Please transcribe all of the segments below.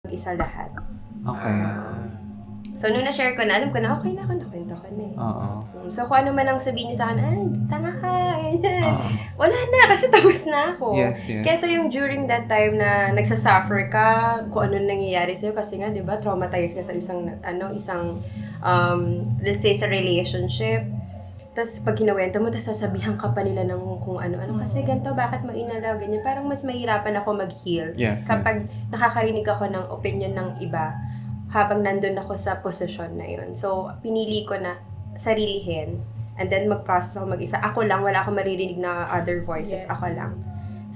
isa lahat. Okay. So, nung na-share ko na, alam ko na, okay na ako, nakwento ko na eh. Oo. So, kung ano man ang sabihin niya sa akin, ay, tama ka, ganyan. Wala na, kasi tapos na ako. Yes. Kesa yung during that time na nagsasuffer ka, kung ano nangyayari sa'yo, kasi nga, di ba, traumatized ka sa isang, let's say, sa relationship. Tapos, pag kinawento mo, tapos sasabihan ka pa nila ng kung ano-ano. Kasi ganito, bakit mainalaw, ganyan. Parang mas mahirapan ako mag-heal. Yes. Kapag nakakarinig ako ng opinion ng iba, habang nandun ako sa posisyon na yun. So, pinili ko na sarilihin and then mag-process ako mag-isa. Ako lang, wala akong maririnig na other voices. Yes. Ako lang.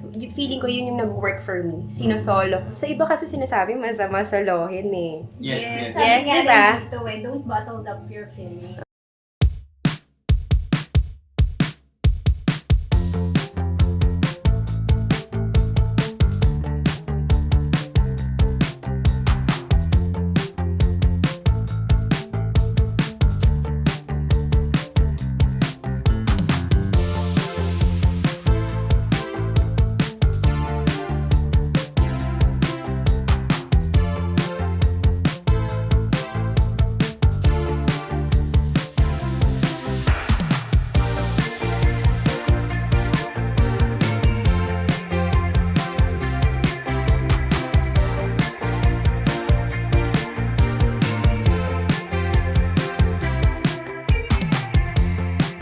So, feeling ko yun yung nag-work for me. Sino-solo. Sa iba kasi sinasabi, masama solohin eh. Yes. Sabi Yes, nga diba? rin dito don't bottle up your feelings.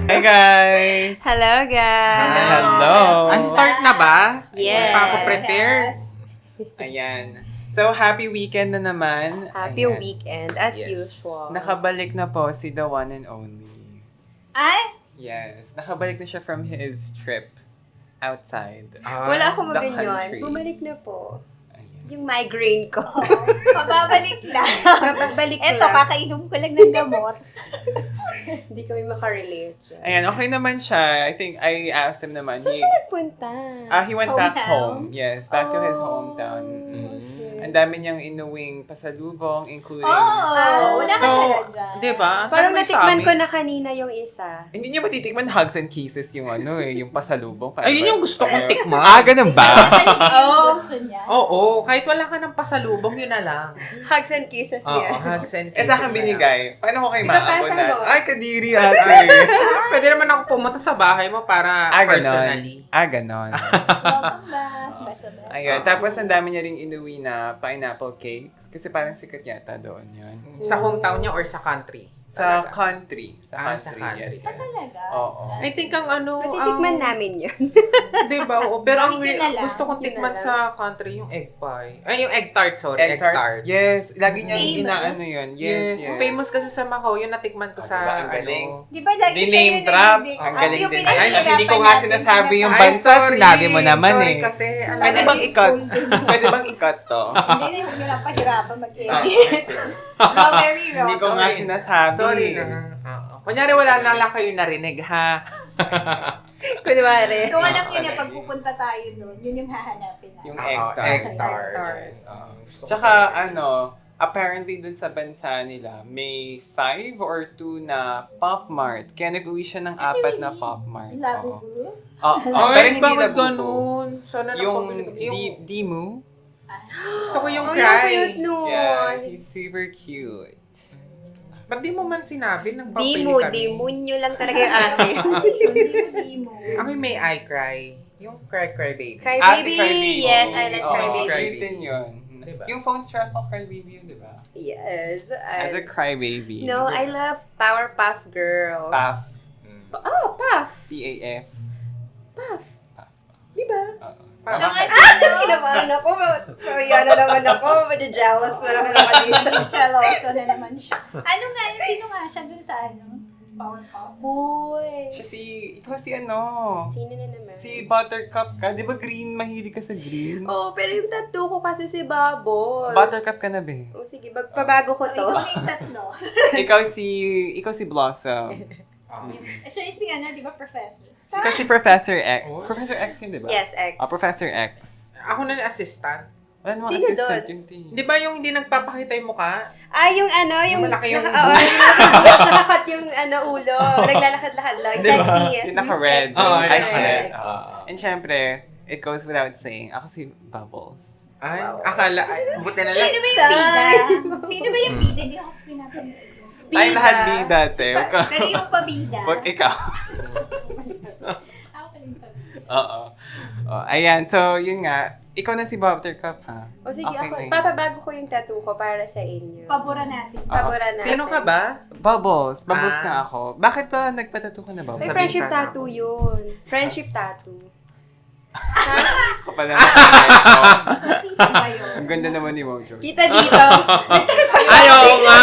Hi guys! Hello, guys! Hello! Ang start na ba? Yes. Papa-prepare? Ayan. So, happy weekend na naman. Happy Ayan. weekend, as Yes. usual. Nakabalik na po si the one and only. Ay? Yes. Nakabalik na siya from his trip outside. Wala akong The maganyan. country. Bumalik na po. Ayan. Yung migraine ko. Pababalik lang. Babalik ko Eto, lang. kakainom ko lang ng gamot. Hindi kami makarelate. Ayan, okay naman siya. I think I asked him naman. Saan siya nagpunta? He went back home. Hometown? Yes, back to his Oh, hometown. okay. Ang dami niyang inuwing pasalubong, including... Wala ka So, talaga dyan. di ba? Parang Saan mo natikman isabi? ko na kanina yung isa. Hindi niya matitikman hugs and kisses yung yung pasalubong. Ayun yung gusto kong tikman. Ganun ba? Oo. Gusto niya. Oo, kahit wala ka ng pasalubong, yun na lang. Hugs and kisses Oo, niya. hugs and kisses. Sa akin na lang. binigay. Paano ko kayo Ipapasa maabunan? mo. Ay, kadiri ate. Pwede naman ako pumunta sa bahay mo para personally. Ganon. Welcome back. Basta ba? Ayun. Tapos, ang dami niya ring inuwi na pineapple cakes. Kasi parang sikat yata doon yun. Sa hometown niya or sa country? Sa Talaga. country. Sa Sa country, country. yes. Talaga? Oo. I think ang Matitikman namin yun. Di ba? Oo. Pero ang Bakit yun na lang? gusto kong Yun tikman na lang. sa country, yung egg pie. Ay, yung egg tart, sorry. Egg tart. Yes. Lagi niyang Famous? inaano yun. Yes, yes. Famous kasi sa Macau, yun natikman ko sa, Diba? Ang galing. Di ba lagi Di name drop. Ang galing yung din. pinahihirapan Ay, hindi ko nga natin sinasabi yung sinasabi. bansa. Sinabi mo naman sorry eh. kasi, alam Pwede mo, bang ikat? Pwede bang ikat to? Hindi na, huwag nyo lang pahirapan Ah, mag-edit. Strawberry rose. Hindi ko nga Sorry. sinasabi. Sorry na. Oo. Kunyari wala na lang kayo narinig, ha? Kunwari. So, alam nyo na, pag pupunta tayo doon, yun yung hahanapin natin. Yung Oo, egg tart. egg tart. Yes. oo. Gusto ko Tsaka talaga. apparently dun sa bansa nila, may 5 or 2 na Pop Mart. Kaya nag-uwi siya ng 4 na Pop Mart. Oo. Labubu. Pero Ay, hindi bakit Labubu. ganun? Sana Yung napabili ko. Yung, Dimu. gusto ko yung Ang cry. cute nun. Yes, he's super cute. Ba't di mo man sinabi nang Di papili mo, kami? demonyo lang talaga yung akin. Hindi mo. Ako yung may I cry. Yung cry baby. Cry Si baby. Cry Baby. Yes, I like Oo, Cry Cry baby. cute din yun. Diba? Yung phone strap ko, Cry Baby yun, di ba? Yes. As a Cry Baby. No, I love Powerpuff Girls. Puff. Oh, Puff. P-A-F. Puff. Puff. Di ba? Oo. Siya nga Kinabahan ako. Kaya na naman ako. Medyo jealous na naman ako dito. Siya na naman siya. Ano nga, sino nga siya dun sa Powerpuff? Boy. Ikaw si Sino na naman? Si Buttercup ka. Di ba green? Mahilig ka sa green? Oh, pero yung tattoo ko kasi si Bubbles. Buttercup ka na, be. Oh, sige, magpabago ko So, to. ikaw na yung tatlo. ikaw si Blossom. Siya yung si di ba, professor? Ikaw si Professor X. Oh. Professor X yun, di ba? Yes, X. Professor X. Ako na yung assistant. Wala namang Sino assistant doon? yung team. Di ba yung hindi nagpapakita yung mukha? Yung Yung malaki yung Oo, yung nakakat yung ulo. Naglalakad-lakad lang. Di ba? Sexy. Yung naka-red. Sexy. Oo, Ay, naka-red. shit. And syempre, it goes without saying, ako si Bubbles. Ay, Wow. buti na lang. Sino ba yung bida? Sino ba yung bida? Hindi ako pinapanood. Tayo lahat bida, te. Huwag ka. Pero yung pabida. Huwag ikaw. Ako pala yung pabida. Oo. Oh, ayan, so yun nga. Ikaw na si Buttercup, ha? O sige, Okay ako, na yun. papabago ko yung tattoo ko para sa inyo. Pabura natin. Pabura natin. Sino ka ba? Bubbles. Bubbles Ah. nga ako. Bakit ba nagpatattoo ka na, May Bubbles? Sabihin friendship sana tattoo ako. yun. Friendship tattoo. Kapal na naman. Sino ba yun? Ang ganda naman ni Mojo. Kita dito. Ayaw nga!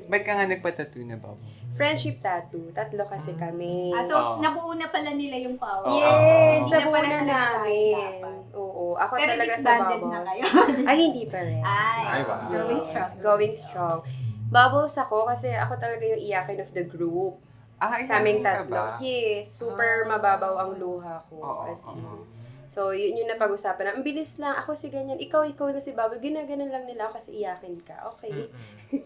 Ba't ka nga nagpatattoo na, Bubbles? Friendship tattoo. Tatlo kasi kami. So, Oo. nabuo na pala nila yung power. Oo. Yes, Hindi na nabuo pala na talaga namin. dapat. Oo, ako Pero talaga sa disbanded na Bubbles. kayo. Ay, hindi pa rin. Ay, wow. going Yes, strong. Going strong. Bubbles ako kasi ako talaga yung iyakin of the group. Ah, Sa aming ka ba? tatlo. Yes, super mababaw ang luha ko. Oo, As in. oo. So, yun yung napag-usapan na, ang bilis lang, ako si ganyan, ikaw na si Bubble, ginaganon lang nila ako kasi iyakin ka. Okay,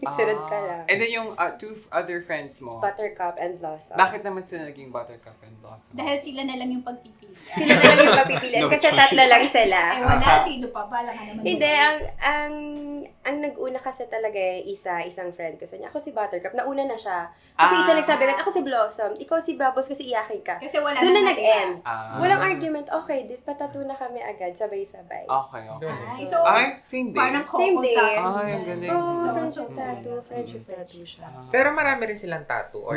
sunod ka lang. And then yung two other friends mo, Buttercup and Blossom. bakit naman sila naging Buttercup and Blossom? Dahil sila na lang yung pagpipili. Sila na lang yung papipilian No kasi choice. tatlo lang sila. Eh, wala. Sino pa? Bala ka naman. Hindi, ang nag-una kasi talaga isang friend ko sa niya. Ako si Buttercup, nauna na siya. Kasi isa nagsabi ka, ako si Blossom, ikaw si Bubbles kasi iyakin ka. Kasi wala Doon na natira. nag-end. Ah. Walang argument, okay, patatu na kami agad, sabay-sabay. Okay, okay. Ay, so, Ay, same day. parang Same couple day. tayo. Ay, ang galing. Oh, So, friendship so, tattoo, friendship tattoo siya. Ah. Pero marami rin silang tattoo or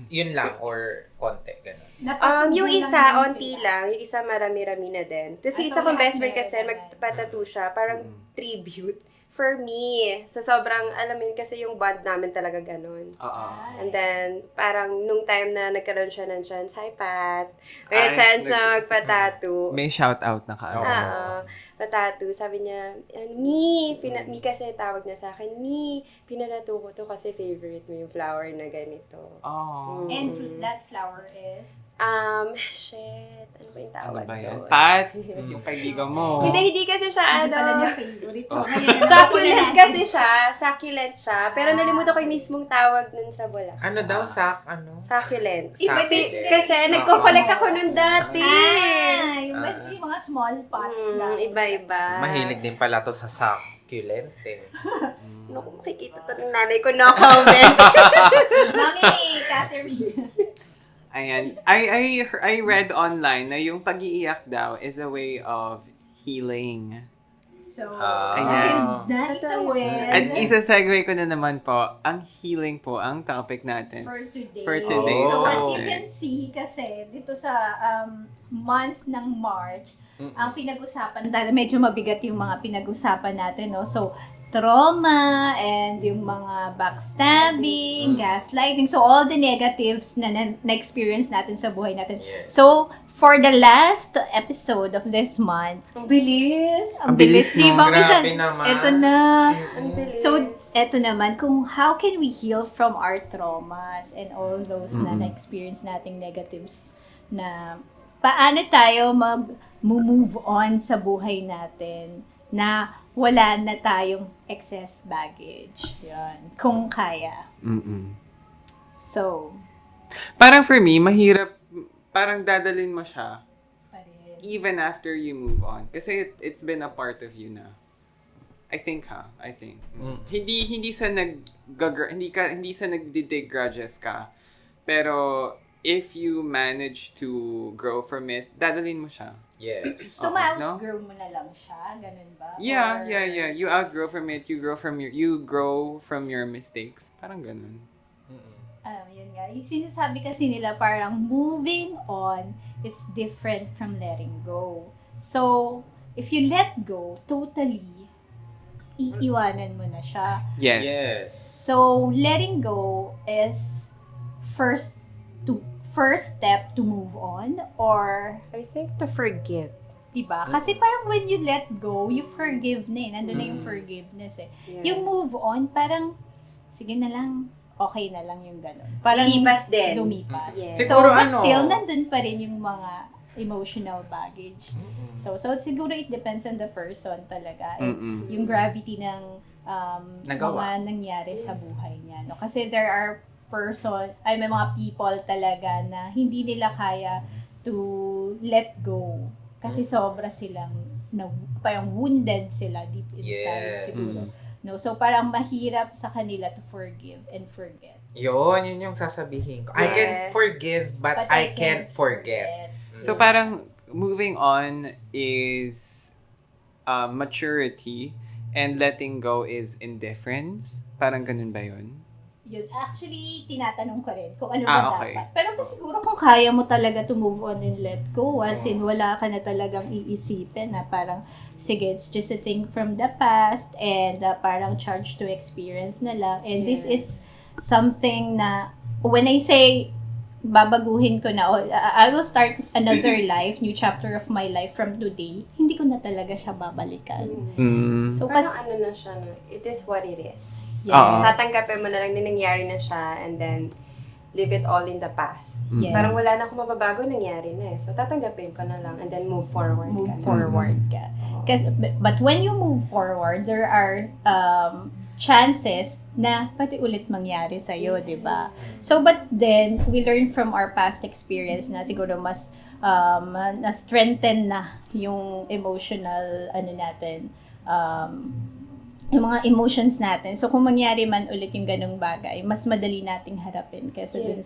yun lang or konti, gano'n. Napasubo Yung lang isa, din onti sila. lang. Yung isa, marami-rami na din. Tapos yung Ah, isa so kong lahat best friend kasi, meron. magpatattoo siya. Parang Mm. tribute for me. So, sobrang, alam mo yun, kasi yung bond namin talaga ganun. Oo. And then, parang nung time na nagkaroon siya ng chance, hi Pat, may Ay, chance na magpatattoo. May shout out na ka. Oo. Patattoo. Sabi niya, Mi kasi tawag niya sa akin, Mi, pinatattoo ko to kasi favorite mo yung flower na ganito. Oh. Mm. And that flower is? Shit, ano ba yung tawag Ano ba yan? doon? Pat, yung kaibigan mo. Hindi kasi siya, Hindi pala niya ano, favorite. Oh. So, ngayon, succulent kasi siya, succulent siya, pero nalimutan ko yung mismong tawag nun sa Bulacan. Ano daw, Succulent. Iba din. Kasi nagko-collect ako nun dati. Yung mga small pots lang. Iba-iba. Mahilig din pala to sa succulent eh. Naku, makikita to ng nanay ko na comment. Mami, Catherine. Ayan. I read online na yung pag-iiyak daw is a way of healing. So, Ayan. Totoo yan. At isa-segue ko na naman po, ang healing po ang topic natin. for today. For today's So, as you topic. can see, kasi dito sa month ng March, ang pinag-usapan, dahil medyo mabigat yung mga pinag-usapan natin, no? So, trauma, and yung mga backstabbing, gaslighting, so all the negatives na na-experience natin sa buhay natin. Yes. So, for the last episode of this month, Ang bilis. ang Ang bilis, bilis, di no? ba? Grabe Minsan, naman. eto na. Ang bilis. So, eto naman, kung how can we heal from our traumas and all those na na-experience nating negatives na paano tayo mag-move on sa buhay natin na wala na tayong excess baggage. Yan. Kung kaya. Mm-mm. So, Parang for me, mahirap, parang dadalin mo siya pa rin. even after you move on. Kasi it's been a part of you na. I think. Hindi sa hindi sa nagdidig grudges ka. Pero if you manage to grow from it, dadalin mo siya. Yes. So, Oo, ma-outgrow mo na lang siya? Ganun ba? Yeah. Or- You outgrow from it, you grow from your mistakes. Parang ganun. Yun nga. Yung sinasabi kasi nila parang moving on is different from letting go. So, if you let go, totally, iiwanan mo na siya. Yes. Yes. So, letting go is first step to move on, or, I think to forgive. diba? Kasi parang when you let go, you forgive na eh. Nandun na yung forgiveness eh. Yeah. Yung move on, parang, sige na lang, okay na lang yung gano'n. Parang Lilipas din. lumipas. Yes. Siguro but ano- still, nandun pa rin yung mga emotional baggage. So siguro it depends on the person talaga. And Mm-mm. yung gravity ng Nagawa. mga nangyari sa buhay niya. No? Kasi there are may mga people talaga na hindi nila kaya to let go Kasi sobra silang, parang wounded sila deep inside Yes. siguro. No? So, parang mahirap sa kanila to forgive and forget. Yun yung sasabihin ko. I can Yes. forgive, but I can't forget. So parang moving on is maturity and letting go is indifference. Parang ganun ba yun? Yun, actually, tinatanong ko rin kung ano Ah, ba okay. dapat. Pero siguro kung kaya mo talaga to move on and let go, as in wala ka na talagang iisipin na parang, sige, it's just a thing from the past and parang charge to experience na lang. And this is something na, when I say, babaguhin ko na, I will start another life, new chapter of my life from today, hindi ko na talaga siya babalikan. So, Parang ano na siya, no? It is what it is. Yes. Tatanggapin mo na lang na nangyari na siya and then leave it all in the past. Yes. Parang wala na akong mababago, nangyari na eh. So, tatanggapin ko na lang and then move forward Move ka na. forward ka. But when you move forward, there are chances na pati ulit mangyari sa'yo, di ba? So, but then, we learn from our past experience na siguro mas na-strengthen na yung emotional, natin, yung mga emotions natin. So, kung mangyari man ulit yung ganung bagay, mas madali nating harapin kaysa dun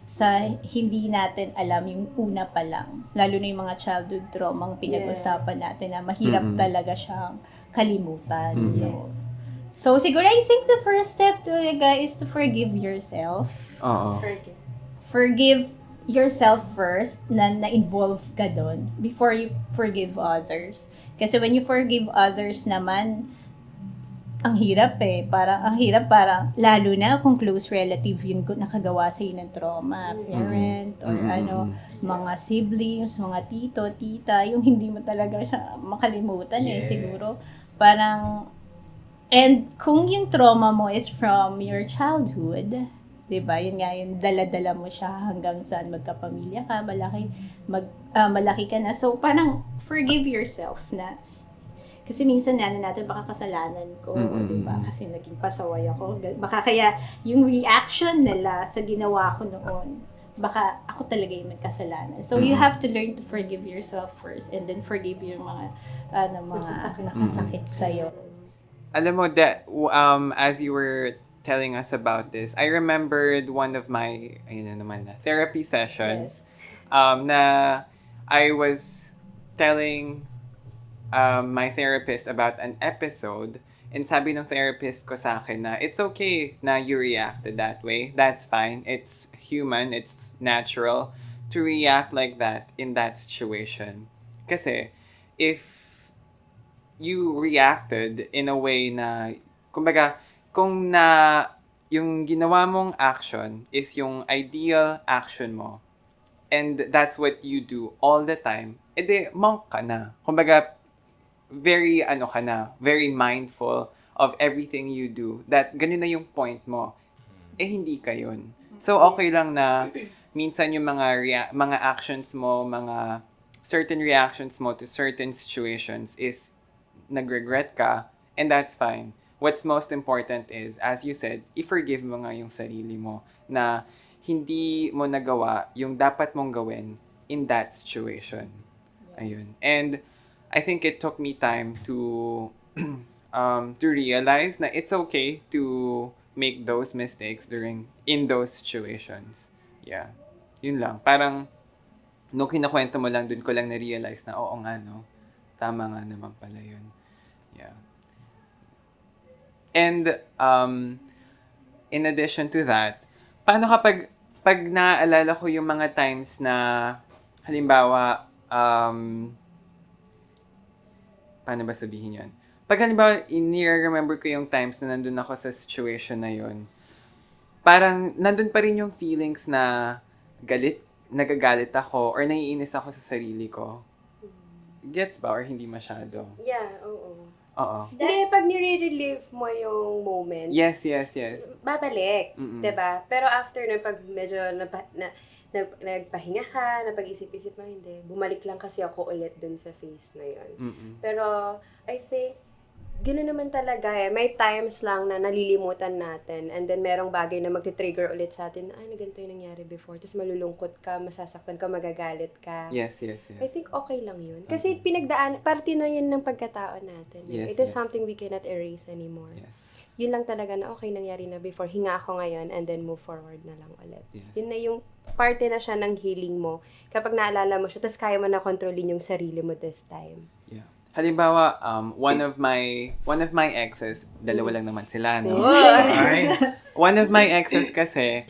sa hindi natin alam yung una pa lang. Lalo na yung mga childhood trauma ang pinag-usapan natin na mahirap talaga siyang kalimutan. No? So, siguro I think the first step talaga is to forgive yourself. Oo. Forgive yourself first na na-involve ka doon before you forgive others. Kasi when you forgive others naman, ang hirap parang lalo na kung close relative yung nakagawa sa'yo ng trauma, parent or mga siblings, mga tito, tita, yung hindi mo talaga siya makalimutan siguro. Parang, and kung yung trauma mo is from your childhood, 'di ba? Yun nga, yung dala-dala mo siya hanggang saan magkapamilya ka, malaki ka na. So, parang forgive yourself na. Kasi minsan natin baka kasalanan ko, 'di ba? Kasi naging pasaway ako. Baka kaya yung reaction nila sa ginawa ko noon, baka ako talaga yung may kasalanan. So, you have to learn to forgive yourself first and then forgive yung mga nakasakit sa'yo. Alam mo, that as you were telling us about this, I remembered one of my therapy sessions na I was telling my therapist about an episode, and sabi ng therapist ko sa akin na it's okay na you reacted that way. That's fine. It's human. It's natural to react like that in that situation. Kasi if you reacted in a way na, kumbaga, kung yung ginawa mong action is yung ideal action mo, and that's what you do all the time, edi monk ka na. Kumbaga, very mindful of everything you do. That ganun na yung point mo. Hindi ka yun. So, okay lang na minsan yung mga actions mo, mga certain reactions mo to certain situations is nag-regret ka, and that's fine. What's most important is, as you said, i-forgive mo nga yung sarili mo na hindi mo nagawa yung dapat mong gawin in that situation. Ayun. And I think it took me time to realize na it's okay to make those mistakes in those situations. Yeah. Yun lang. Parang, nung kinakwento mo lang, dun ko lang na-realize na, oo nga, no? Tama nga naman pala yun. Yeah. And, in addition to that, paano kapag naaalala ko yung mga times na, halimbawa, paano ba sabihin yun? Pag halimbawa, remember ko yung times na nandun ako sa situation na yun, parang nandun pa rin yung feelings na nagagalit ako or naiinis ako sa sarili ko. Gets ba? Or hindi masyado? Yeah, oo. Oo. Hindi, pag nire-relive mo yung moments, Yes. babalik, 'di ba? Pero after na pag medyo nagpahinga ka, napag-isip-isip mo, hindi. Bumalik lang kasi ako ulit dun sa phase na yun. Pero I think Ganoon naman talaga eh. May times lang na nalilimutan natin and then merong bagay na magti-trigger ulit sa atin. Ay, na ganito yung nangyari before. Tapos malulungkot ka, masasaktan ka, magagalit ka. Yes. I think okay lang yun. Kasi pinagdaan, parte na yun ng pagkatao natin. Yes, It is yes. something we cannot erase anymore. Yes. Yun lang talaga na okay, nangyari na before. Hinga ako ngayon and then move forward na lang ulit. Yes. Yun na yung parte na siya ng healing mo. Kapag naalala mo siya, tapos kaya mo na kontrolin yung sarili mo this time. Yeah. Halimbawa, one of my exes, dalawa lang naman sila, no? Ay. One of my exes kasi,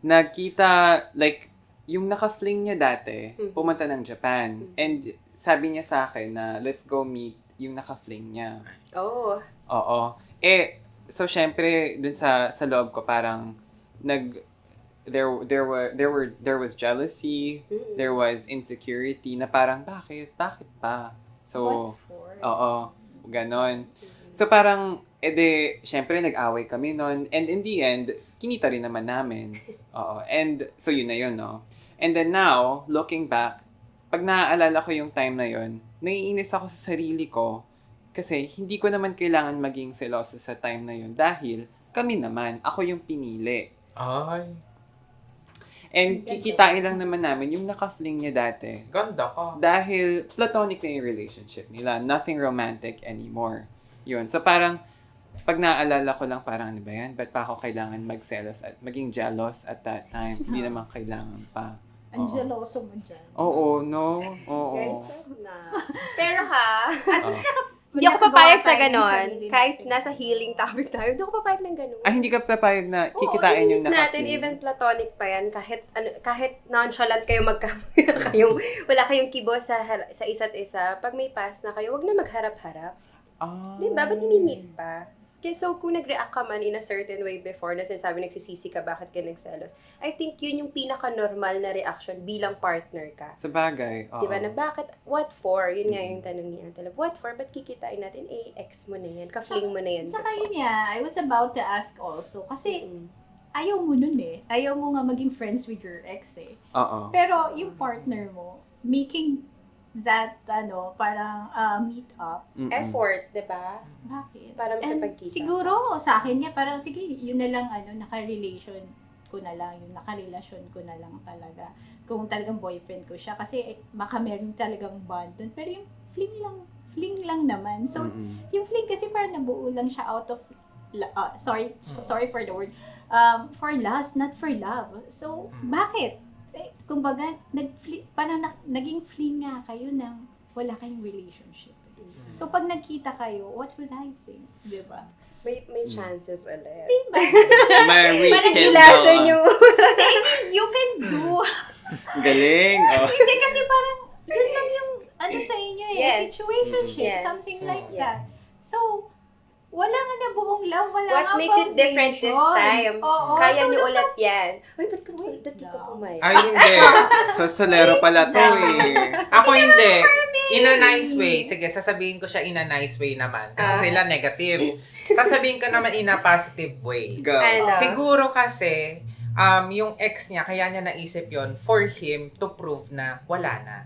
nakita, like, yung naka-fling niya dati, pumunta ng Japan. And sabi niya sa akin na, let's go meet yung naka-fling niya. Oh. Oo. So syempre, dun sa loob ko parang, there was jealousy, there was insecurity, na parang, bakit pa? So, What for? oo, ganon. So parang, syempre nag-away kami nun. And in the end, kinita rin naman namin. Oo. And so yun na yun, no? And then now, looking back, pag naaalala ko yung time na yun, naiinis ako sa sarili ko kasi hindi ko naman kailangan maging seloso sa time na yun dahil kami naman, ako yung pinili. Ay. And kikitain lang naman namin yung naka-fling niya dati. Ganda ka. Dahil platonic na yung relationship nila. Nothing romantic anymore. Yun. So parang, pag naaalala ko lang parang, ano ba yan? Ba't pa ako kailangan magselos at maging jealous at that time? Hindi naman kailangan pa. Ang Oo. jealoso mo dyan. Oo, no? Oo. Guys, na. Pero ha, Oo. hindi ako papayag sa Nagagawa tayo ng ganon. sarili Kahit natin. nasa healing topic tayo, hindi ako papayag ng ganon. Ay, hindi ka papayag na Oo, kikitain yung natin, naka-fling. even platonic pa yan, kahit nonchalant kayo wala kayong kibo sa isa't isa, pag may past na kayo, wag na magharap-harap. Ah. Diba? Ba't nimi-meet pa? Okay, so kung nag-react ka man in a certain way before na sinasabi nagsisisi ka, bakit ka nagselos? I think yun yung pinaka-normal na reaction bilang partner ka. Sa bagay. Oo. Diba na bakit? What for? Yun nga yung tanong ni Antalab. What for? Ba't kikitain natin? Ex mo na yan. Ka-fling mo na yan. Saka yun nga, I was about to ask also. Kasi Mm. ayaw mo nun eh. Ayaw mo nga maging friends with your ex eh. Oo. Pero yung partner mo, making that, parang meet up. Mm-mm. Effort, diba? Bakit? Para And makipagkita. siguro sa akin niya, parang sige, yun na lang, naka-relation ko na lang, yung naka-relasyon ko na lang talaga. Kung talagang boyfriend ko siya. Kasi baka meron talagang bond dun. Pero yung fling lang naman. So, Mm-mm. yung fling kasi parang nabuo lang siya out of, sorry for the word, for lust, not for love. So, bakit? Kumbaga, parang naging fling nga kayo nang wala kayong relationship. So, pag nagkita kayo, what would I think? Diba? May chances ulit. Diba? May Parang rekindle. Ilasan yung... You can do. Galing. Oh. Hindi kasi parang, yun lang yung, sa inyo eh. Yes. Situationship, Yes. something like Yes. that. So, wala nga na buong love, wala What nga makes it different this foundation. time? Oo, Kaya so niyo nasa- ulit yan. Uy, ba't di ka pumayag? Ay, hindi. So, solero pala to eh. Ako hindi. In a nice way. Sige, sasabihin ko siya in a nice way naman. Kasi sila negative. Sasabihin ko naman in a positive way. Go. Ano? Siguro kasi, yung ex niya, kaya niya naisip yon for him to prove na wala na.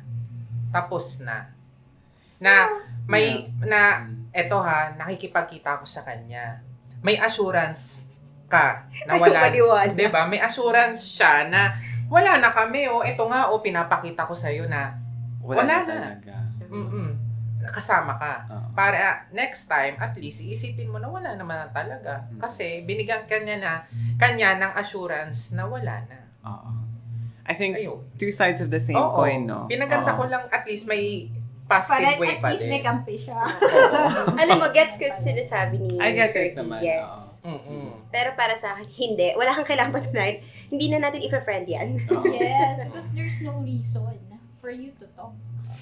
Tapos na. Na, eto nakikipagkita ako sa kanya. May assurance ka na wala. Paliwanag. Diba? May assurance siya na wala na kami, eto nga, pinapakita ko sa'yo na wala na. talaga. Kasama ka. Oo. Para next time, at least, iisipin mo na wala naman na talaga. Kasi binigyan kanya ng assurance na wala na. Oo. I think Ayun. two sides of the same Oo. coin, no? Pinaganda Oo. ko lang at least may positive Parang way at pa least din. may kampi siya. Alam mo, gets ko sinasabi ni I get it Fergie, naman, yes. oo. Pero para sa akin, hindi. Wala kang kailangan patunayan. Hindi na natin i-friend yan. Oo. Yes, because there's no reason for you to talk.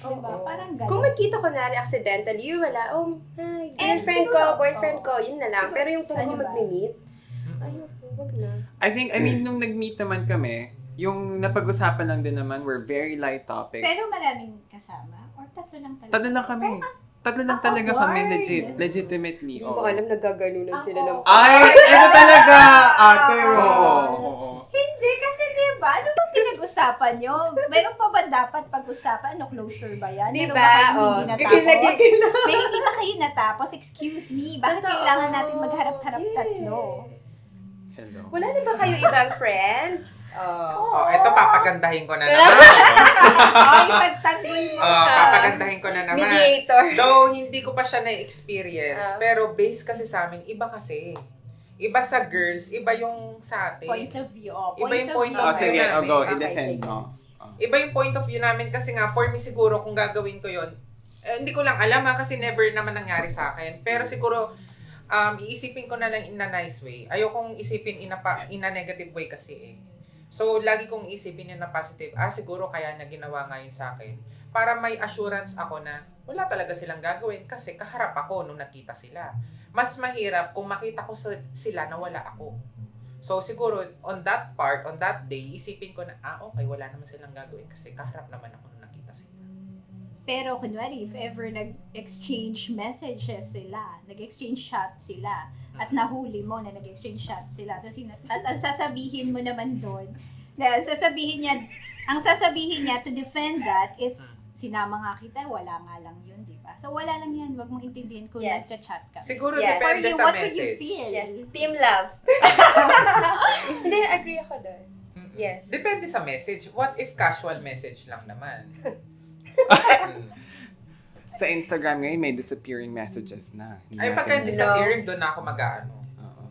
Diba? Oo. Parang gano'n. Kung magkita ko na accidentally, wala, hi, And girlfriend ko, siguro, boyfriend oo. ko, yun na lang. Siguro, Pero yung tungkol ano ba? mag-meet, ayoko, wag na. I mean, nung nag-meet naman kami, yung napag-usapan lang din naman were very light topics. Pero maraming kasama? Or tatlo lang talaga? Tatlo lang kami. Tatlo lang Ako, talaga kami, word. legitimately. Hindi oo. mo alam, nagaganunan sila ng... Ay, ito talaga, ate. Oo. Hindi, kasi diba, ano ba pinag-usapan pinag-uusapan nyo? Meron pa ba dapat pag-usapan? Ano, closure ba yan? Meron Diba? ba kayong Oh, hindi natapos? gigil na gigil na. May hindi ba kayo natapos? Excuse me, bakit Totoo. kailangan natin magharap-harap Yes. tatlo? Hello. Wala na ba kayo ibang friends? Oh, eto papagandahin ko na Wala naman. Ay, pagtanggol mo Oh, ka. papagandahin ko na naman. Mediator. Though, hindi ko pa siya na-experience. Ah. Pero based kasi sa amin, iba kasi. Iba sa girls, iba yung sa atin. Point of view. Oh, Iba yung point Oh, of view sige, namin. go, Okay, i-defend sige. mo. Iba yung point of view namin kasi nga, for me siguro, kung gagawin ko yon hindi ko lang alam kasi never naman nangyari sa akin. Pero siguro, iisipin ko na lang in a nice way. Ayokong isipin in a negative way kasi eh. So, lagi kong isipin in a positive. Siguro kaya niya ginawa nga yun sa akin. Para may assurance ako na wala talaga silang gagawin kasi kaharap ako nung nakita sila. Mas mahirap kung makita ko sila na wala ako. So, siguro, on that part, on that day, isipin ko na, okay, wala naman silang gagawin kasi kaharap naman ako nung nakita sila. Pero kunwari, if ever nag-exchange messages sila, nag-exchange shot sila, at nahuli mo na nag-exchange shot sila, tapos at ang sasabihin mo naman doon, na ang sasabihin niya to defend that is, sinama nga kita, wala nga lang yun, di ba? So wala lang yan, wag mong intindihin kung Yes. nagchat-chat ka. Siguro Yes. For depende you, sa what would you message. feel? Yes. Team love. Hindi, agree ako doon. Yes. Depende sa message. What if casual message lang naman? Sa Instagram ngayon, may disappearing messages na. Hindi Ay, natin- pagka disappearing, doon na ako mag-ano. Oo.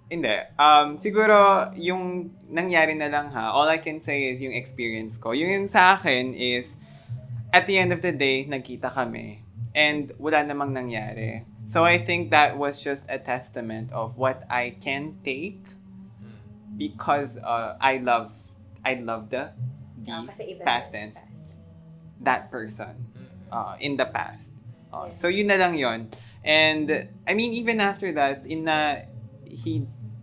Hindi. Siguro, yung nangyari na lang all I can say is yung experience ko. Yung sa akin is, at the end of the day, nagkita kami. And wala namang nangyari. So I think that was just a testament of what I can take because I love the Kasi iba past na- tense, that person in the past. Yes. So yun na lang yun. And I mean even after that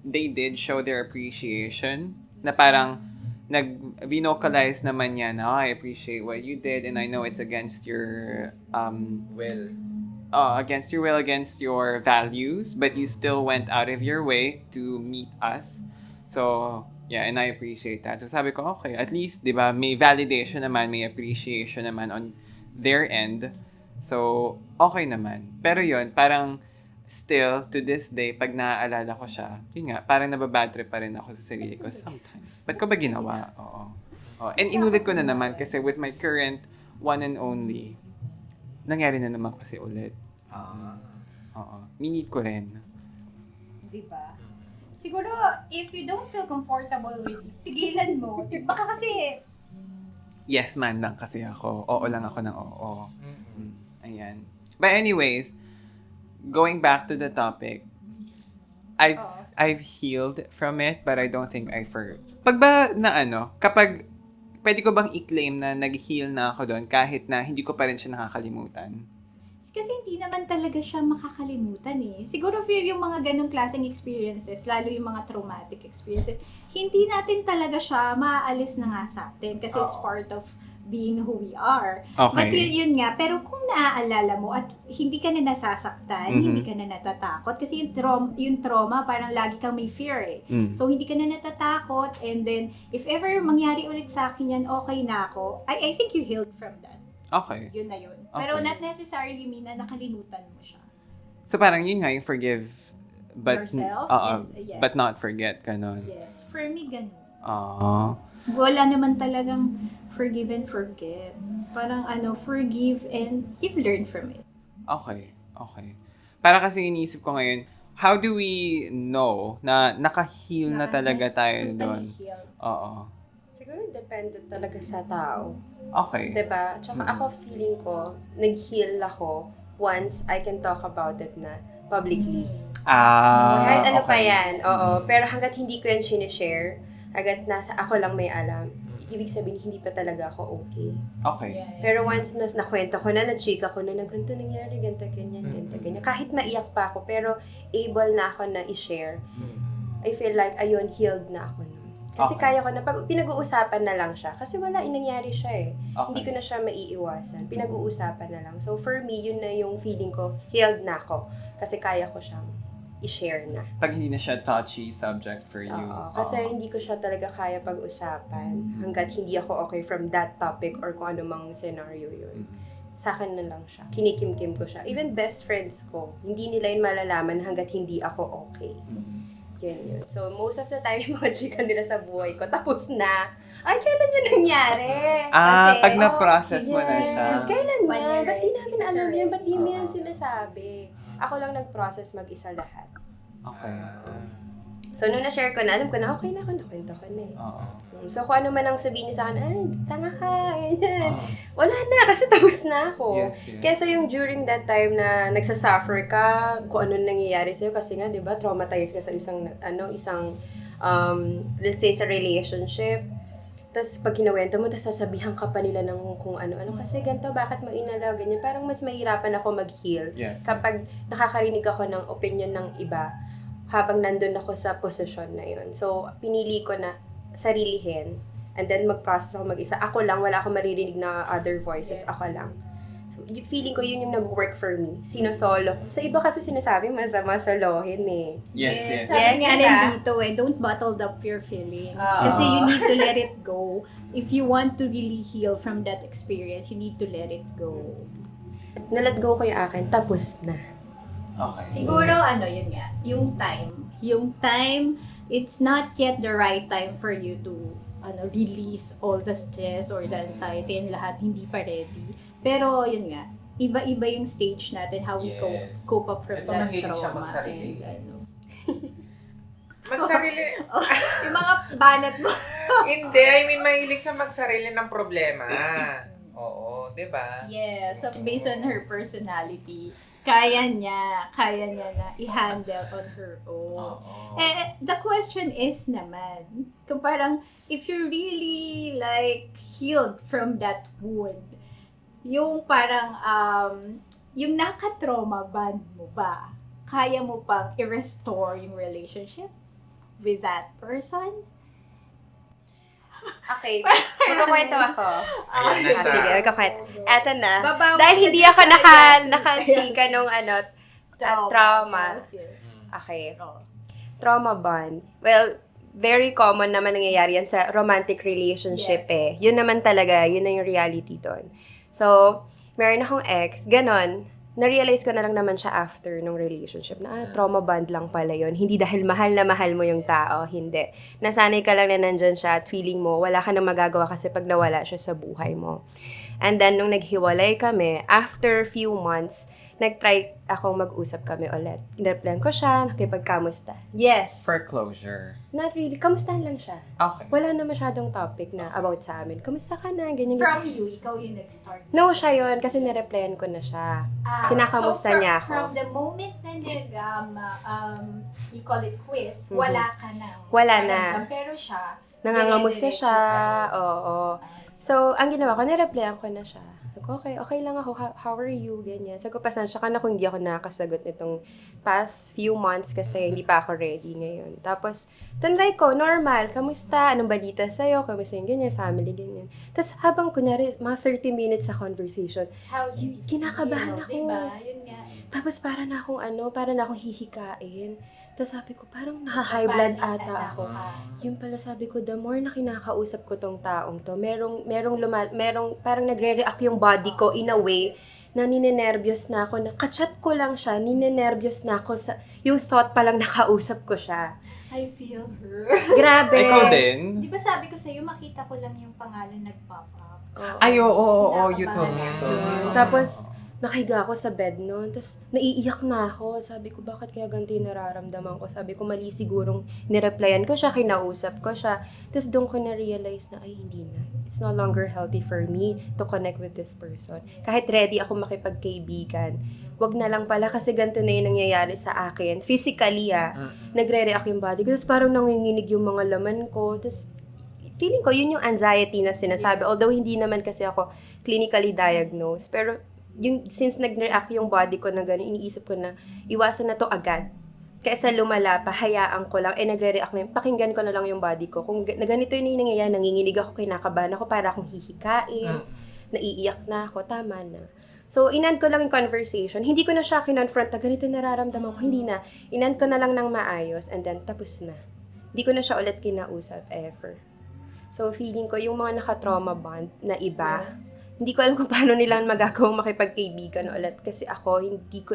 they did show their appreciation na parang nag-vocalize naman niya na I appreciate what you did and I know it's against your against your will, against your values, but you still went out of your way to meet us. So, yeah, and I appreciate that. So sabi ko, okay, at least, di ba, may validation naman, may appreciation naman on their end. So, okay naman. Pero yun, parang still, to this day, pag naaalala ko siya, yun nga, parang nababad trip pa rin ako sa sarili ko sometimes. Ba't ko ba ginawa? Oo. And inulit ko na naman kasi with my current one and only, nangyari na naman kasi ulit. Oo. Minute ko rin. Di ba? Siguro, if you don't feel comfortable with it, tigilan mo. Baka kasi, Yes man lang kasi ako. Oo lang ako ng oo. Ayan. But anyways, going back to the topic, I've healed from it, but I don't think I Pag ba na kapag pwede ko bang i-claim na nag-heal na ako doon kahit na hindi ko pa rin siya nakakalimutan? kasi hindi naman talaga siya makakalimutan eh. Siguro for yung mga ganong klaseng experiences, lalo yung mga traumatic experiences, hindi natin talaga siya maaalis na nga sa atin kasi it's part of being who we are. But Okay. yun nga, pero kung naaalala mo at hindi ka na nasasaktan, hindi ka na natatakot, kasi yung trauma, parang lagi kang may fear eh. So, hindi ka na natatakot, and then, if ever mangyari ulit sa akin yan, okay na ako. I think you healed from that. Okay. Yun na yun. Pero Okay. not necessarily mean na nakalimutan mo siya. So parang yun nga yung forgive but Yourself? Yes. but not forget ganon. Yes. For me, ganun. Wala Wala naman talagang forgive and forget. Parang forgive and you've learned from it. Okay. Para kasi iniisip ko ngayon, how do we know na naka-heal na talaga tayo doon? Totally healed. Oo. Siguro depende talaga sa tao. Okay. Diba? Tsaka ako feeling ko, nag-heal ako once I can talk about it na publicly. Kahit ano pa yan. Oo. Pero hanggat hindi ko yan sinishare, hanggat nasa ako lang may alam, ibig sabihin hindi pa talaga ako okay. Okay. Yeah. Pero once nakwento ko na, na-chika ko na ganito nangyari, ganito, ganyan. Kahit maiyak pa ako, pero able na ako na i-share. I feel like, ayun, healed na ako nun. Kasi Okay. kaya ko na, pag pinag-uusapan na lang siya. Kasi wala, nangyari siya eh. Hindi ko Okay. na siya maiiwasan. Pinag-uusapan na lang. So for me, yun na yung feeling ko, healed na ako. Kasi kaya ko siyang i-share na. Pag hindi na siya touchy subject for you. Oo, kasi hindi ko siya talaga kaya pag-usapan hanggat hindi ako okay from that topic or kung ano mang scenario yun. Sa akin na lang siya. Kinikimkim ko siya. Even best friends ko, hindi nila yun malalaman hanggat hindi ako okay. Yun. So, most of the time, yung mga chika nila sa buhay ko, tapos na. Ay, kailan yun nangyari? Kasi, Pag na-process mo na siya. Yes, kailan When na? you're Ba't di ready, namin alam yan? Ba't di mo yan sinasabi? Ako lang nag-process mag-isa lahat. Okay. So, nung na-share ko na, alam ko na, okay na ako, nakwento ko na eh. Oo. So, kung ano man ang sabihin niya sa akin, ay, tanga ka, ganyan. Wala na, kasi tapos na ako. Yes. Kesa yung during that time na nagsasuffer ka, kung ano nangyayari sa'yo, kasi nga, di ba, traumatized ka sa isang, let's say, sa relationship. Tapos, pag kinuwento mo, tapos sasabihan ka pa nila ng kung ano-ano. Kasi ganito, bakit mo inalaw, ganyan. Parang mas mahirapan ako mag-heal Yes. kapag nakakarinig ako ng opinion ng iba habang nandun ako sa posisyon na yun. So, pinili ko na sarilihin and then mag-process ako mag-isa. Ako lang, wala akong maririnig na other voices. Yes. Ako lang. So, feeling ko yun yung nag-work for me. Sino-solo. Sa iba kasi sinasabi, masama solohin eh. Yes. Sabi nga Yes, rin diba? dito don't bottle up your feelings. Oo. Kasi you need to let it go. If you want to really heal from that experience, you need to let it go. Nalet go ko yung akin, tapos na. Okay. Siguro, yun nga, yung time. Yung time, it's not yet the right time for you to release all the stress or the anxiety and lahat, hindi pa ready. Pero, yun nga, iba-iba yung stage natin, how we Yes. cope up from Ito, that mahilig siya trauma. magsarili. And, Magsarili. yung mga banat mo. Hindi, I mean, mahilig siya magsarili ng problema. Oo, di ba? Yes, so based on her personality, kaya niya na i-handle on her own. Oo. Eh, the question is naman, kung parang, if you're really like healed from that wound, yung parang, yung naka-trauma bond mo ba, kaya mo pang i-restore yung relationship with that person? Okay, magkukwento ako. Ayan na siya. Sige, magkukwento. Eto na. Babawi Dahil ka hindi din ako sa naka-chika nung trauma. Yes. Okay. Oh. Trauma bond. Well, very common naman nangyayari yan sa romantic relationship eh. Yun naman talaga, yun na yung reality doon. So, meron akong ex, ganon. Na-realize ko na lang naman siya after nung relationship na trauma bond lang pala yun. Hindi dahil mahal na mahal mo yung tao, hindi. Nasanay ka lang na nandyan siya at feeling mo, wala ka na magagawa kasi pag nawala siya sa buhay mo. And then, nung naghiwalay kami, after few months, nag-try akong mag-usap kami ulit. Inaplan ko siya, nakipagkamusta. Yes! For closure. Not really. Kamustahan lang siya. Okay. Wala na masyadong topic na about sa amin. Kamusta ka na? Ganyan, ganyan. From you, ikaw yung nag-start. No, siya yun. Kasi nireplyan ko na siya. Kinakamusta niya ako. From the moment na you call it quits, wala ka na. Wala na. Pero siya, Nangangamusta dire-diretso siya. ka. Oo. So, ang ginawa ko, nireplyan ko na siya. Okay lang ako. How are you? Ganyan. Sabi ko, pasensya ka na kung hindi ako nakakasagot nitong past few months kasi hindi pa ako ready ngayon. Tapos, tanray ko, normal. Kamusta? Anong balita sa'yo? Kamusta yung ganyan? Family, ganyan. Tapos, habang kunyari, mga 30 minutes sa conversation, How you kinakabahan feel, ako. Diba? Yun nga. tapos para na akong hihikain. Tapos sabi ko, parang naha-high blood ata ako. Yung pala sabi ko, the more na kinakausap ko tong taong to, merong parang nagre-react yung body ko in a way na ninenervyos na ako, na kachat ko lang siya, ninenervyos na ako sa, yung thought pa lang nakausap ko siya. I feel her. Grabe. Ikaw din? Di ba sabi ko sa'yo, makita ko lang yung pangalan nag-pop up. Ay, oo, you told me. Tapos, nakahiga ako sa bed noon. Tapos, naiiyak na ako. Sabi ko, bakit kaya ganito yung nararamdaman ko? Sabi ko, mali sigurong nireplyan ko siya, kinausap ko siya. Tapos, doon ko na-realize na, ay, hindi na. It's no longer healthy for me to connect with this person. Kahit ready ako makipagkaibigan, wag na lang pala kasi ganito na yung nangyayari sa akin. Physically, nagre-react yung body ko. Tapos, parang nanginginig yung mga laman ko. Tapos, feeling ko, yun yung anxiety na sinasabi. Although, hindi naman kasi ako clinically diagnosed. Pero, since nag-react yung body ko na gano'n, iniisip ko na iwasan na to agad. Kaysa lumala pa, hayaan ko lang, nagre-react na yun, pakinggan ko na lang yung body ko. Kung na ganito yung nangyayari, nanginginig ako, kinakabahan ako, para akong hihikain, naiiyak na ako, tama na. So, inand ko lang yung conversation. Hindi ko na siya kinonfront na ganito nararamdaman ko. Hindi na. Inand ko na lang ng maayos and then tapos na. Hindi ko na siya ulit kinausap ever. So, feeling ko yung mga naka-trauma bond na iba, hindi ko alam kung paano nila magagawang makipagkaibigan ulit. Kasi ako,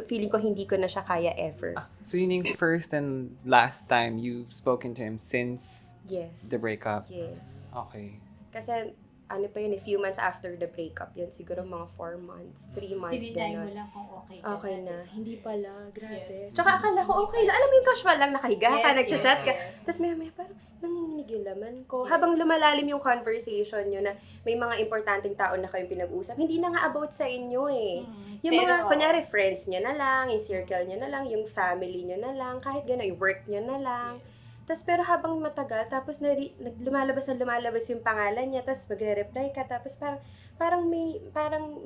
feeling ko hindi ko na siya kaya ever. So yun yung first and last time you've spoken to him since Yes. the breakup? Yes. Okay. Kasi, ano pa yun, a few months after the breakup, yun siguro mga 4 months, 3 months, Tinideny mo gano'n. lang kung okay ka Okay na. Hindi pala. Grabe. Yes. Tsaka akala ko okay lang. Alam mo yung casual lang, nakahiga ka, Yes, nagchat-chat ka. yes. Tapos maya parang nanginginig yung laman ko. Yes. Habang lumalalim yung conversation nyo na may mga importanteng tao na kayong pinag-usap, hindi na nga about sa inyo eh. Yung mga, kunyari, friends nyo na lang, yung circle nyo na lang, yung family nyo na lang, kahit gano'n, yung work nyo na lang. Tapos pero habang matagal, tapos lumalabas yung pangalan niya, tapos magre-reply ka, tapos parang may parang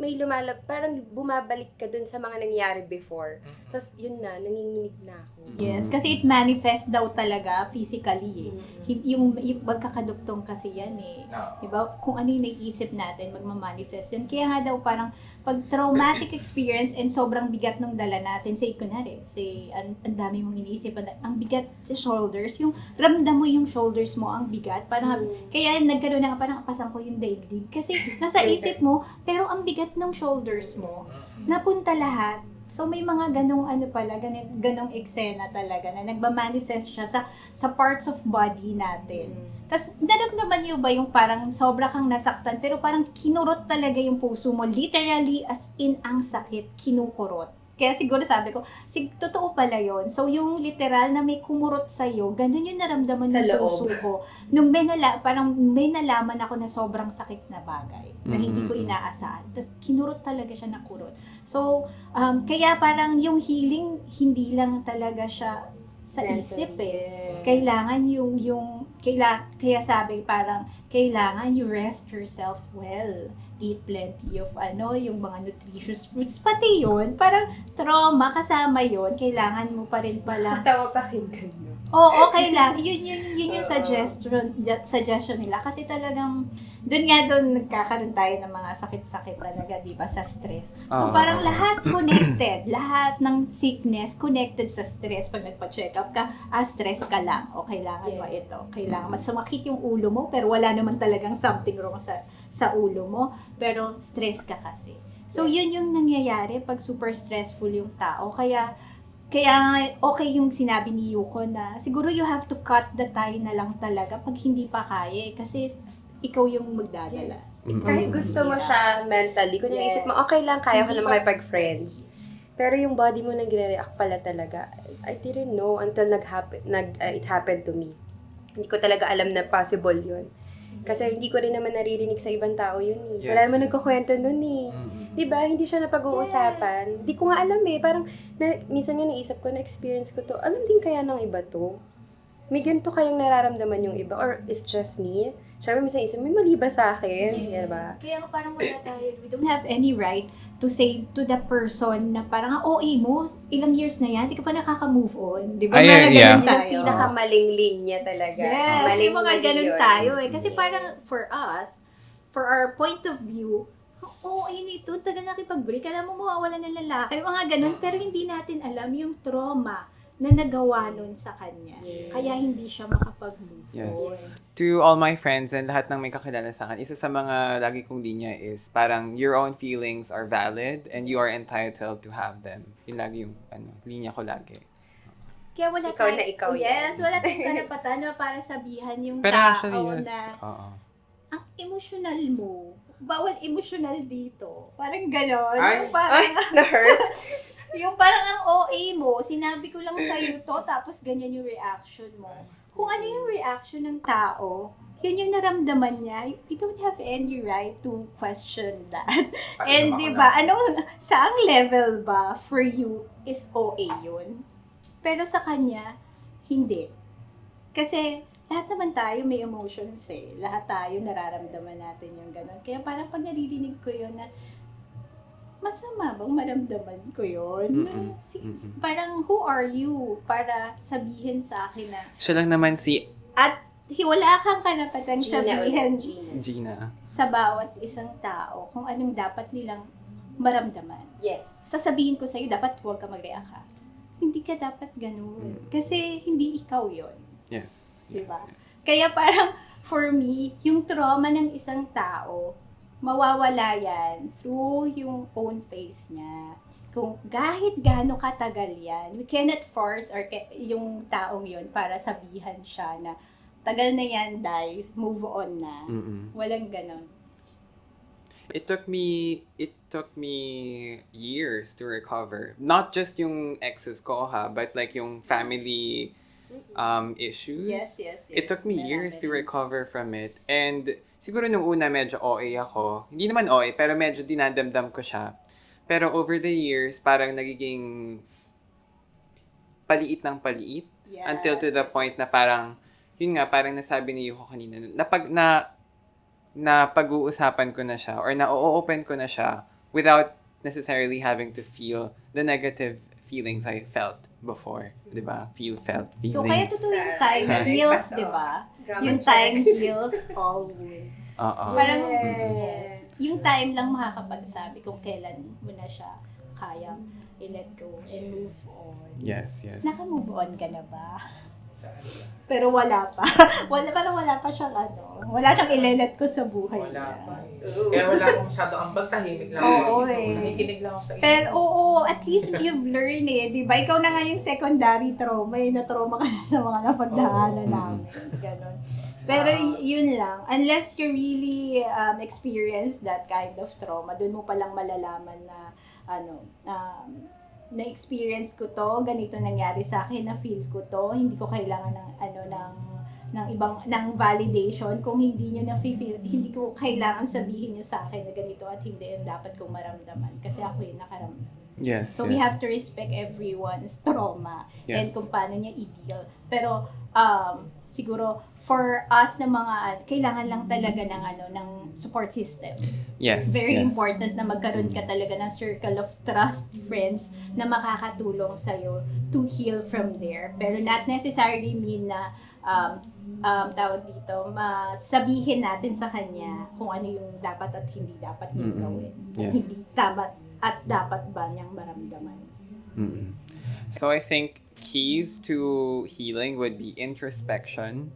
bumabalik ka dun sa mga nangyari before. Tapos yun na, nanginginig na ako. Yes, kasi it manifests daw talaga physically eh. Yung magkakadugtong kasi yan eh. Diba? Kung ano yung naiisip natin, magmamanifest yan. Kaya nga daw parang pag traumatic experience and sobrang bigat nung dala natin, say kunwari, ang dami mong iniisip, ang bigat sa shoulders, yung ramdam mo yung shoulders mo, ang bigat, parang kaya nagkaroon na parang pasang ko yung daigdig. Kasi nasa isip mo, pero ang bigat ng shoulders mo, napunta lahat. So may mga ganong ganong eksena talaga na nagmamanifest siya sa parts of body natin. Tapos naramdaman niyo ba yung parang sobra kang nasaktan pero parang kinurot talaga yung puso mo, literally as in ang sakit, kinukurot. Kaya siguro sabi ko, totoo pala yon. So yung literal na may kumurot sa'yo, ganun yung naramdaman Sa ng loob. puso ko. Nung parang may nalaman ako na sobrang sakit na bagay na hindi ko inaasahan. Tapos kinurot talaga siya na kurot. So, kaya parang yung healing, hindi lang talaga siya sa isip eh. Kailangan kaya sabi parang, kailangan you rest yourself well. Eat plenty of yung mga nutritious fruits. Pati yun, parang trauma, kasama yun. Kailangan mo pa rin pala. Tawa pakinggan mo. Oo, okay lang. Yun yung suggestion nila. Kasi talagang, doon nagkakaroon tayo ng mga sakit-sakit talaga, di ba, sa stress. So, parang lahat connected. Lahat ng sickness connected sa stress. Pag nagpa-check up ka, stress ka lang. O, kailangan mo ito. Kailangan, sumakit yung ulo mo, pero wala naman talagang something wrong sa ulo mo. Pero, stress ka kasi. So, yun yung nangyayari pag super stressful yung tao. Kaya okay yung sinabi ni Yuko na siguro you have to cut the tie na lang talaga pag hindi pa kaya. Kasi ikaw yung magdadala. Ikaw Kahit yung gusto mo mahirap. siya mentally, kung naisip mo, okay lang, kaya ko Hindi na pa- makipag-friends. Pero yung body mo nagre-react pala talaga. I didn't know until it happened to me. Hindi ko talaga alam na possible yun. Kasi hindi ko rin naman naririnig sa ibang tao yun eh. Yes, Wala naman yes. nagkukwento nun eh. Diba? Hindi siya napag-uusapan. Hindi ko nga alam eh. Parang, minsan nga naisip ko, na-experience ko to. Alam din kaya ng iba to? May ganito kayang nararamdaman yung iba? Or it's just me? Siyempre, minsan isip, may mali ba sa akin? Diba? Kaya parang wala tayo, we don't have any right to say to the person na parang, OA mo, ilang years na yan, di ka pa nakaka-move on. Di ba? Ayan, Mga yeah. ganun tayo. Yung pinakamaling linya talaga. Yes, Maling yung mga mali ganun yun. tayo eh. Kasi parang for us, for our point of view, nito, taga nakipag-break, alam mo mawawalan ng lalaki, mga ganun, pero hindi natin alam yung trauma na nagawa nun sa kanya. Yes. Kaya hindi siya makapag-move Yes. on. To all my friends and lahat ng may kakilala sa akin, isa sa mga lagi kong linya is parang your own feelings are valid and you are entitled to have them. Yun lagi yung linya ko lagi. Kaya wala Ikaw na ikaw yes, yan. wala tayong karapatan na para sabihan yung Pero tao actually, yes. na Oo. ang emotional mo, bawal emotional dito. Parang gano'n. Ay. Yung parang, Na-hurt? yung parang ang OA mo, sinabi ko lang sa'yo to, tapos ganyan yung reaction mo. Kung ano yung reaction ng tao, yun yung naramdaman niya, you don't have any right to question that. And di ba, saang level ba for you is OA yun? Pero sa kanya, hindi. Kasi lahat naman tayo may emotions eh. Lahat tayo nararamdaman natin yung gano'n. Kaya parang pag naririnig ko yun na, masama bang maramdaman ko yun? Parang, who are you para sabihin sa akin na, Siya lang naman si at wala kang karapatang Gina sabihin ulit, Gina. Gina. sa bawat isang tao kung anong dapat nilang maramdaman. Yes. Sasabihin ko sa'yo, dapat huwag ka mag-react ha. Hindi ka dapat ganun. Kasi hindi ikaw yon. Yes. Diba? Yes. Kaya parang, for me, yung trauma ng isang tao, mawawala yan through yung own pace niya. Kung kahit gaano katagal yan, we cannot force yung taong yun para sabihan siya na tagal na yan, dahil move on na. Mm-mm. Walang ganon. It took me years to recover. Not just yung exes ko ha, but like yung family issues. Yes. It took me years to recover from it. And siguro nung una medyo OA ako. Hindi naman OA, pero medyo dinadamdam ko siya. Pero over the years, parang nagiging paliit ng paliit. Yes. Until to the point na parang, yun nga, parang nasabi ni Yuko kanina, na pag-uusapan ko na siya or na-open ko na siya without necessarily having to feel the negative feelings I felt before. Diba? Felt feelings. So, kaya totoo yung time heals, di ba? Yung time heals all wounds. Oo. Parang, Yes. yung time lang makakapagsabi kung kailan mo na siya kayang i-let go and move on. Yes. Naka-move on ka na ba? Pero wala pa. Parang wala pa siyang wala siyang i-let go sa buhay Wala niya. pa. Kaya wala akong masyado ambag, tahimik lang. Oo, ako. eh. Nakikinig lang ako sa inyo. Pero oo, at least you've learned di ba? Ikaw na nga yung secondary trauma, na-trauma ka na sa mga napagdaanan namin. Ganon. Pero yun lang, unless you really experience that kind of trauma, dun mo palang malalaman na na-experience ko to, ganito nangyari sa akin, na-feel ko to, hindi ko kailangan ng validation kung hindi niyo na-feel, hindi ko kailangan sabihin niyo sa akin na ganito at hindi yung dapat kong maramdaman kasi ako yung nakaramdam. Yes. So we have to respect everyone's trauma and Yes. kung paano niya i-deal. Pero siguro for us na mga kailangan lang talaga ng support system. Yes. Very yes. important na magkaroon ka talaga ng circle of trust friends na makakatulong sa'yo to heal from there. Pero not necessarily mean na tawag dito, sabihin natin sa kanya kung ano yung dapat at hindi dapat niyang gawin. At Yes. hindi dapat ba niyang maramdaman. Mm-mm. So I think keys to healing would be introspection,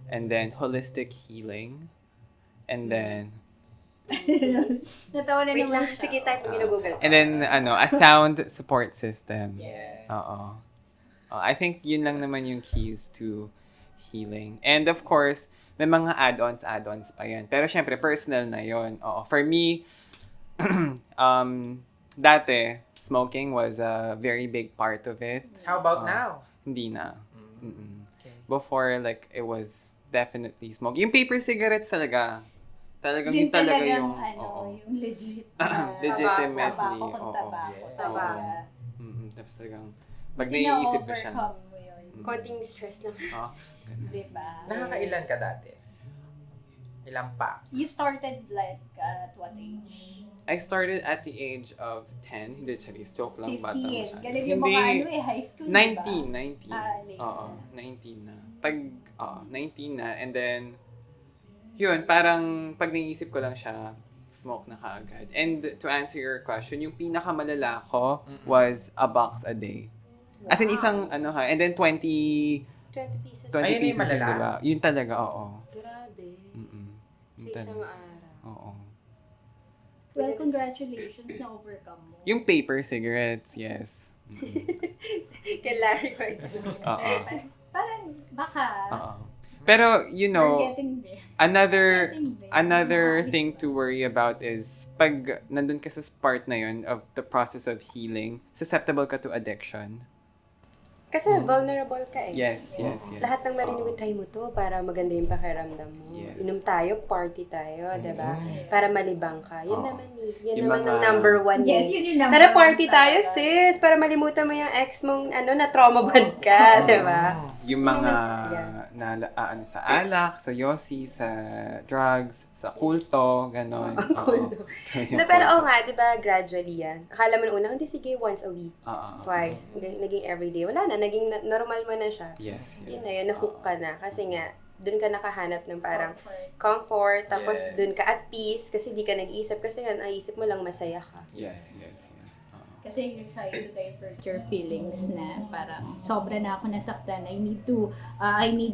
and then holistic healing, and then Natawa na Wait lang. naman siya. Sige, type mo ginugugol. and then a sound support system. Yes. Oo. I think yun lang naman yung keys to healing. And of course, may mga add-ons pa yan. Pero syempre, personal na yun. Oo. For me, dati, smoking was a very big part of it. How about now? Hindi na. Mm-mm. Okay. Before, like, it was definitely smoking. Yung paper cigarettes talaga. Talagang Yun yun talaga talagang, yung... oo. yung legit na Legitimately. tabako kung Oo. tabako. Yeah. Talaga. Tapos talagang, pag Hindi naiisip ko siya. na-overcome mo yun. Konting stress lang. Ganun. Diba? Nakakailan ka dati? Ilang pa? You started like at what age? I started at the age of 10. Hindi, charis. Joke lang. Bata 15. masyado. Ganun yung mga high school, 19. diba? 19. Late. Oo, 19 na. 19 na. And then, yun, parang pag naisip ko lang siya, smoke na kaagad. And to answer your question, yung pinakamalala ko was a box a day. As in, isang, and then 20 20 pesos. Ayun yung pieces, malala? diba? Yun talaga, oo. Grabe. Mm-mm. Yun Sa isang talaga. araw. Oo. Well, congratulations na overcome mo. Yung paper cigarettes, yes. Mm-mm. Kay Larry ko ito. Oo. Parang baka Oo. Pero, you we're know, getting there. another thing to worry about is pag nandun ka sa part na yun of the process of healing, susceptible ka to addiction. Kasi vulnerable ka eh. Yes. Lahat ng marinig mo, Oo. try mo to para maganda yung pakiramdam mo. Yes. Inom tayo, party tayo, diba? Para malibang ka. Yan Oo. naman eh. Yan Yung naman mga- ang number one Yes, eh. yun yung number Tara, one party tayo, talaga. sis! Para malimutan mo yung ex mong, na trauma bad ka, diba? Yung mga Yeah. sa alak, sa yosi, sa drugs, sa kulto, ganon. Ang kulto. Pero nga, diba, gradually yan. Akala mo na una, hindi, sige, once a week. Twice. Naging everyday. Wala na, naging normal mo na siya. Yes. Yun na yun, nahook ka na. Kasi nga, dun ka nakahanap ng parang comfort, tapos Yes. dun ka at peace, kasi di ka nag-iisip, kasi nga, naisip mo lang masaya ka. Yes. Kasi you're trying to divert your feelings na parang sobra na ako nasaktan. I need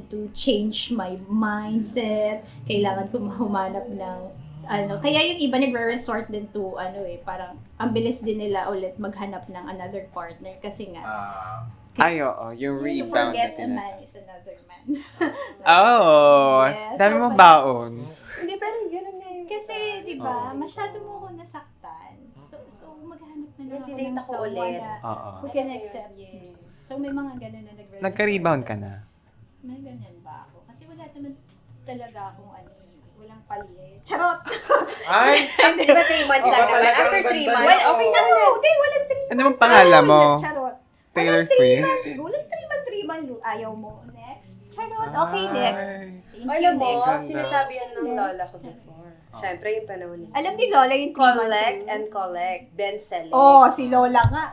to change my mindset. Kailangan ko humanap ng kaya yung iba nagre-resort din to parang ang bilis din nila ulit maghanap ng another partner kasi nga Ay, oo. Yung to rebound na forget a man tinatawag. is another man. Oh! Yes, Dami so mong parang- baon. Hindi, pero ganun nga yung... Kasi, di ba, Oo. masyado mo ako nasaktan. So maghanap na lang ako Nag-date ng ako someone ulit. na Oo. who can Alam mo yun, accept yeah. me. So may mga ganun na nagre-resort. Nagka-rebound ka na? May ganyan ba ako? Kasi wala naman talaga akong walang pali. Charot! Ay! Di ba 3 months lang naman? talagang After 3 ganda months, niya. okay na. Hindi, walang 3 Ano bang pangalan mo? Charot. Taylor Swift? Walang 3 months. Ayaw mo. Next. Charot. Okay, next. Ay. Thank you, Alam mo, next. Ganda. sinasabi yan ng Next. lola ko before. Siyempre, yung panahon niya. Alam ni Lola yung 3 months. Collect and collect, then select. Si Lola nga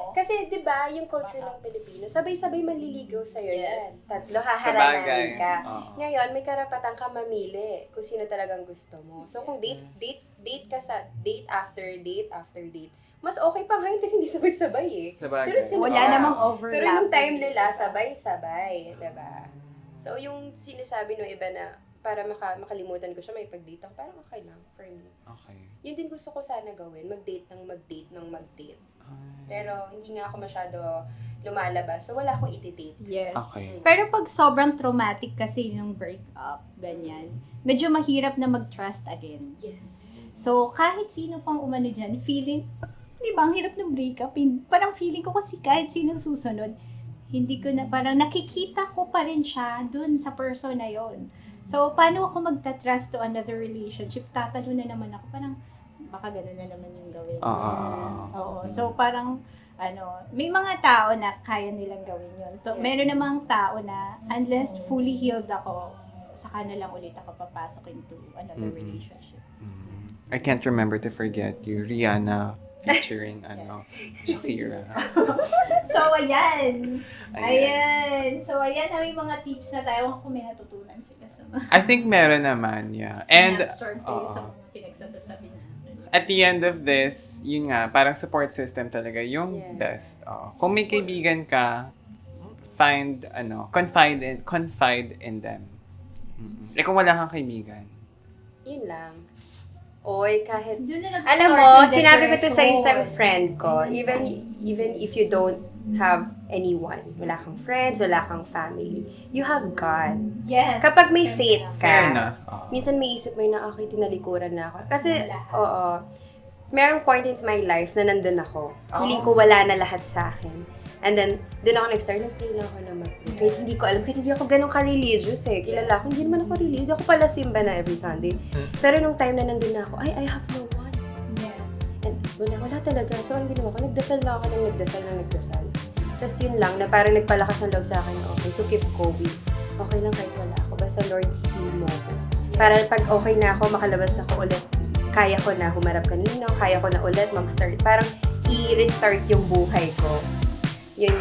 Kasi, di ba, yung culture ng Pilipino, sabay-sabay manliligaw sa'yo yan. Yes. Tatlo, Sabagay. haharanahin ka. Oo. Ngayon, may karapatan ka mamili kung sino talagang gusto mo. So, kung date ka sa date after date, mas okay pa ngayon kasi hindi sabay-sabay eh. Sabagay. Sunod-sunod Wala ka. namang overlap. Pero yung time nila, sabay-sabay. Diba? So, yung sinasabi ng iba na para makalimutan ko siya, may pag-date ako, parang okay lang for me. Okay. Yun din gusto ko sana gawin, mag-date. Ay. Pero hindi nga ako masyado lumalabas, so wala akong iti-date. Yes. Okay. Pero pag sobrang traumatic kasi yung breakup, ganyan, medyo mahirap na mag-trust again. Yes. So, kahit sino pang umano dyan, feeling, di ba, ang hirap ng breakup. Parang feeling ko kasi kahit sino susunod, hindi ko na, parang nakikita ko pa rin siya dun sa person na yon. So, paano ako magta-trust to another relationship? Tatalo na naman ako. Parang, baka gano'n na naman yung gawin. Oo. So, parang, may mga tao na kaya nilang gawin yun. So, Yes. meron namang tao na, unless fully healed ako, saka na lang ulit ako papasok into another Mhm. relationship. I can't remember to forget you, Rihanna, featuring Shakira. So, ayan. Ayan. So, ayan. May mga tips na tayo. Kung may natutunan sila sa mga I think meron naman, yeah. And, absorb kayo sa oo. mga pinagsasasabi natin. At the end of this, yun nga, parang support system talaga yung Yes. best. Kung may kaibigan ka, confide in them. Kung wala kang kaibigan. Yun lang. Oy, kahit Doon na nag-start alam mo, yung sinabi ko to sa depression. isang friend ko, even if you don't have anyone, wala kang friends, wala kang family, you have God. Yes. Kapag may faith Fair ka, enough. minsan may isip mo na, okay, tinalikuran na ako. Kasi, Lahat. oo, merong point in my life na nandun ako. Feeling ko wala na lahat sa akin. And then, doon ako nag-start, nag-pray lang ako na mag-pray. Kahit hindi ko alam, kahit hindi ako ganun ka-religious eh. Kilala ko, hindi naman ako religious. Hindi ako pala simba na every Sunday. Pero nung time na nandun na ako, I have no one. Yes. And wala talaga. So, ang ginawa ko, nagdasal lang ako ng nagdasal. Tapos yun lang, na parang nagpalakas ng loob sa akin na okay, to keep going. Okay lang kahit wala ako. Basta Lord, heal mo ako. Para pag okay na ako, makalabas ako ulit. Kaya ko na humarap kanino, kaya ko na ulit mag-start. Parang i-restart yung buhay ko. Yun.